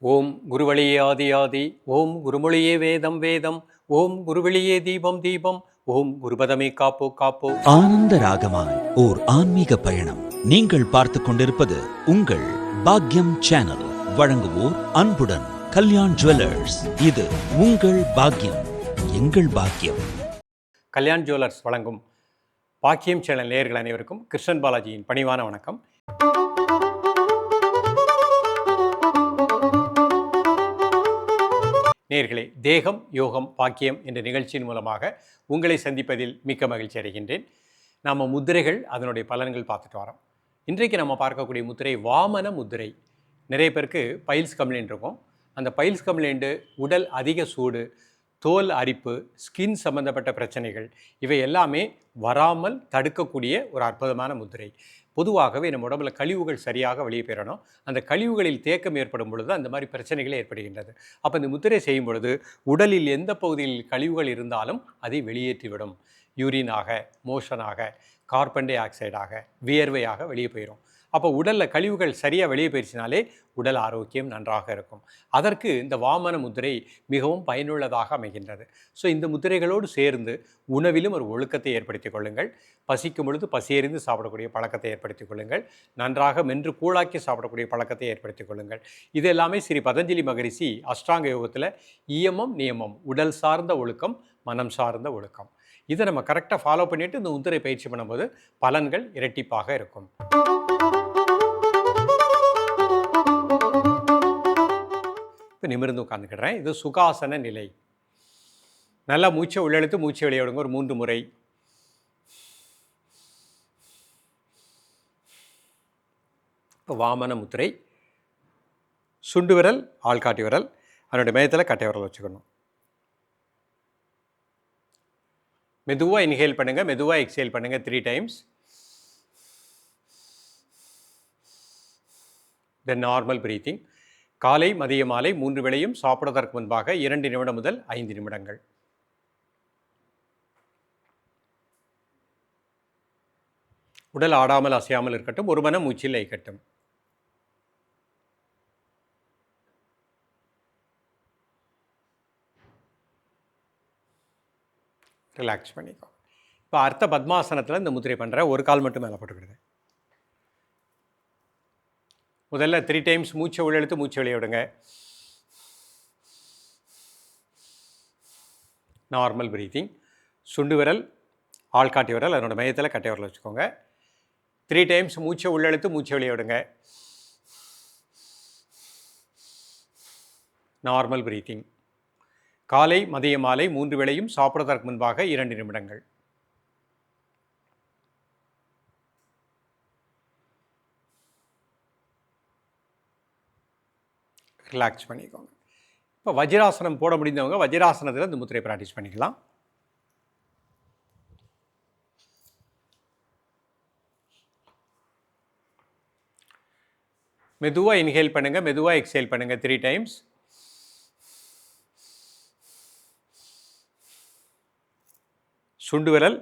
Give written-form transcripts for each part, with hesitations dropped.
ஓம் குருவழியே ஆதி ஆதி, ஓம் குருமொழியே வேதம் வேதம், ஓம் குருவெளியே தீபம் தீபம், ஓம் குருபதமே காப்போ காப்போ. ஆனந்த ராகமாய் ஓர் ஆன்மீக பயணம். நீங்கள் பார்த்துக் கொண்டிருப்பது உங்கள் பாக்யம் சேனல். வழங்குவோர் அன்புடன் கல்யாண் ஜுவல்லர்ஸ். இது உங்கள் பாக்யம், எங்கள் பாக்கியம். கல்யாண் ஜுவல்லர்ஸ் வழங்கும் பாக்கியம் சேனல் நேயர்கள் அனைவருக்கும் கிருஷ்ணன் பாலாஜியின் பணிவான வணக்கம். நேயர்களே, தேகம் யோகம் பாக்கியம் என்ற நிகழ்ச்சியின் மூலமாக உங்களை சந்திப்பதில் மிக்க மகிழ்ச்சி அடைகின்றேன். நாம் முத்திரைகள் அதனுடைய பலன்கள் பார்த்துட்டு வரோம். இன்றைக்கு நம்ம பார்க்கக்கூடிய முத்திரை வாமன முத்திரை. நிறைய பேருக்கு பைல்ஸ் கம்ப்ளைண்ட் இருக்கும். அந்த பைல்ஸ் கம்ப்ளைண்ட்டு, உடல் அதிக சூடு, தோல் அரிப்பு, ஸ்கின் சம்பந்தப்பட்ட பிரச்சனைகள், இவை எல்லாமே வராமல் தடுக்கக்கூடிய ஒரு அற்புதமான முத்திரை. பொதுவாகவே நம்ம உடம்புல கழிவுகள் சரியாக வெளியே பெறணும். அந்த கழிவுகளில் தேக்கம் ஏற்படும் பொழுது அந்த மாதிரி பிரச்சனைகள் ஏற்படுகின்றது. அப்போ இந்த முத்திரை செய்யும் பொழுது உடலில் எந்த பகுதியில் கழிவுகள் இருந்தாலும் அதை வெளியேற்றிவிடும். யூரினாக, மோஷனாக, கார்பன் டை ஆக்சைடாக, வியர்வையாக வெளியே போயிடும். அப்போ உடலில் கழிவுகள் சரியாக வெளியே போயிடுச்சினாலே உடல் ஆரோக்கியம் நன்றாக இருக்கும். அதற்கு இந்த வாமன முத்திரை மிகவும் பயனுள்ளதாக அமைகின்றது. ஸோ இந்த முத்திரைகளோடு சேர்ந்து உணவிலும் ஒரு ஒழுக்கத்தை ஏற்படுத்திக் கொள்ளுங்கள். பசிக்கும் பொழுது பசியறிந்து சாப்பிடக்கூடிய பழக்கத்தை ஏற்படுத்திக் கொள்ளுங்கள். நன்றாக மென்று கூழாக்கி சாப்பிடக்கூடிய பழக்கத்தை ஏற்படுத்திக் கொள்ளுங்கள். இது எல்லாமே ஸ்ரீ பதஞ்சலி மகரிஷி அஷ்டாங்க யோகத்தில் இயமம் நியமம், உடல் சார்ந்த ஒழுக்கம், மனம் சார்ந்த ஒழுக்கம், இதை நம்ம கரெக்டாக ஃபாலோ பண்ணிவிட்டு இந்த முத்திரை பயிற்சி பண்ணும்போது பலன்கள் இரட்டிப்பாக இருக்கும். இப்போ நிமிர்ந்து உட்காந்துக்கிறேன். இது சுகாசன நிலை. நல்லா மூச்சை உள்ளெழுத்து மூச்சை வெளியே விடுங்க ஒரு 3 முறை. இப்போ வாமன முத்திரை. சுண்டு விரல், ஆள்காட்டி விரல், அதனுடைய மையத்தில் கட்டை விரல் வச்சுக்கணும். மெதுவாக இன்ஹேல் பண்ணுங்கள், மெதுவாக எக்ஸேல் பண்ணுங்கள் 3 டைம்ஸ். தென் நார்மல் பிரீத்திங். காலை மதிய மாலை 3 வேளையும் சாப்பிடுவதற்கு முன்பாக 2 நிமிடம் முதல் 5 நிமிடங்கள். உடல் ஆடாமல் அசையாமல் இருக்கட்டும். ஒரு மனம் மூச்சில் லயிக்கட்டும். ரிலாக்ஸ் பண்ணிக்கோ. இப்போ அர்த்த பத்மாசனத்தில் இந்த முத்திரை பண்ணுறேன். ஒரு கால் மட்டும் மேலே போட்டுக்கிடுது. முதல்ல 3 டைம்ஸ் மூச்சை உள்ளெழுத்து மூச்சை வெளியே விடுங்க. Normal breathing. சுண்டு விரல், ஆள்காட்டி விரல், அதனோட மையத்தில் கட்டை விரல் வச்சுக்கோங்க. 3 டைம்ஸ் மூச்சை உள்ளெழுத்து மூச்சை வெளியே விடுங்க. Normal breathing. காலை மதிய மாலை 3 வேளையும் சாப்பிடுவதற்கு முன்பாக 2 நிமிடங்கள். ரிலாக்ஸ் பண்ணிக்கோங்க. இப்போ வஜ்ராசனம் போட முடிந்தவங்க வஜ்ராசனத்தில் இந்த முத்திரை ப்ராக்டிஸ் பண்ணிக்கலாம். மெதுவாக இன்ஹேல் பண்ணுங்கள், மெதுவாக எக்ஸேல் பண்ணுங்கள் 3 டைம்ஸ். சுண்டு விரல்,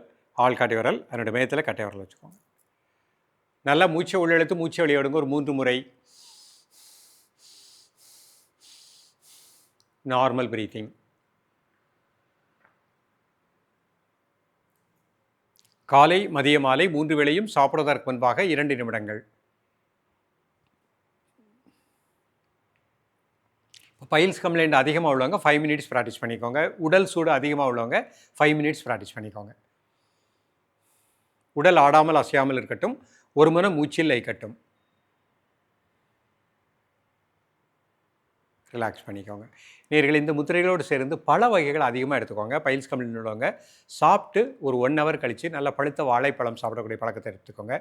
ஆள்காட்டி விரல், அதனுடைய மையத்தில் கட்டை விரல் வச்சுக்கோங்க. நல்லா மூச்சை உள்ளெழுத்து மூச்சை வெளியே விடுங்க ஒரு 3 முறை. Normal breathing. காலை மதிய மாலை 3 வேளையும் சாப்பிடுவதற்கு முன்பாக 2 நிமிடங்கள். பைல்ஸ் கம்ப்ளைண்ட் அதிகமாக உள்ளவங்க 5 மினிட்ஸ் ப்ராக்டிஸ் பண்ணிக்கோங்க. உடல் சூடு அதிகமாக உள்ளவங்க 5 மினிட்ஸ் ப்ராக்டிஸ் பண்ணிக்கோங்க. உடல் ஆடாமல் அசையாமல் இருக்கட்டும். ஒரு மனம் மூச்சில் லயிக்கட்டும். ரிலாக்ஸ் பண்ணிக்கோங்க. நேயர்களே, இந்த முத்திரைகளோடு சேர்ந்து பல வகைகள் அதிகமாக எடுத்துக்கோங்க. பைல்ஸ் கம்ப்ளைண்ட் உள்ளவங்க சாப்பிட்டு ஒரு 1 ஹவர் கழித்து நல்ல பழுத்த வாழைப்பழம் சாப்பிடக்கூடிய பழக்கத்தை எடுத்துக்கோங்க.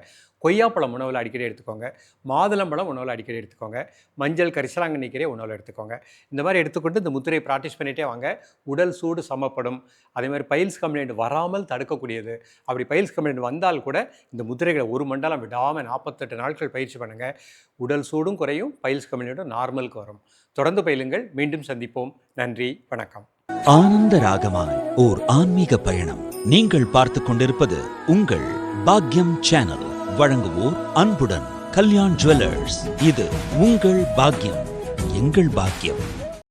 கொய்யாப்பழம் உணவில் அடிக்கடி எடுத்துக்கோங்க. மாதுளம்பழம் உணவில் அடிக்கடி எடுத்துக்கோங்க. மஞ்சள், கரிசலாங்கண்ணி கீரை உணவில் எடுத்துக்கோங்க. இந்த மாதிரி எடுத்துக்கொண்டு இந்த முத்திரையை ப்ராக்டிஸ் பண்ணிகிட்டே வாங்க. உடல் சூடு சமப்படும். அதேமாதிரி பைல்ஸ் கம்ப்ளைண்ட் வராமல் தடுக்கக்கூடியது. அப்படி பைல்ஸ் கம்ப்ளைண்ட் வந்தால் கூட இந்த முத்திரைகளை ஒரு மண்டலம் விடாமல் 48 நாட்கள் பயிற்சி பண்ணுங்கள். உடல் சூடும் குறையும், பைல்ஸ் கம்ப்ளைண்ட்டும் நார்மலுக்கு வரும். தொடர்ந்து பயிலுங்கள். மீண்டும் சந்திப்போம். நன்றி, வணக்கம். ஆனந்த ராகமாய் ஓர் ஆன்மீக பயணம். நீங்கள் பார்த்துக் கொண்டிருப்பது உங்கள் பாக்யம் சேனல். வழங்குவோர் அன்புடன் கல்யாண் ஜுவல்லர்ஸ். இது உங்கள் பாக்யம், எங்கள் பாக்கியம்.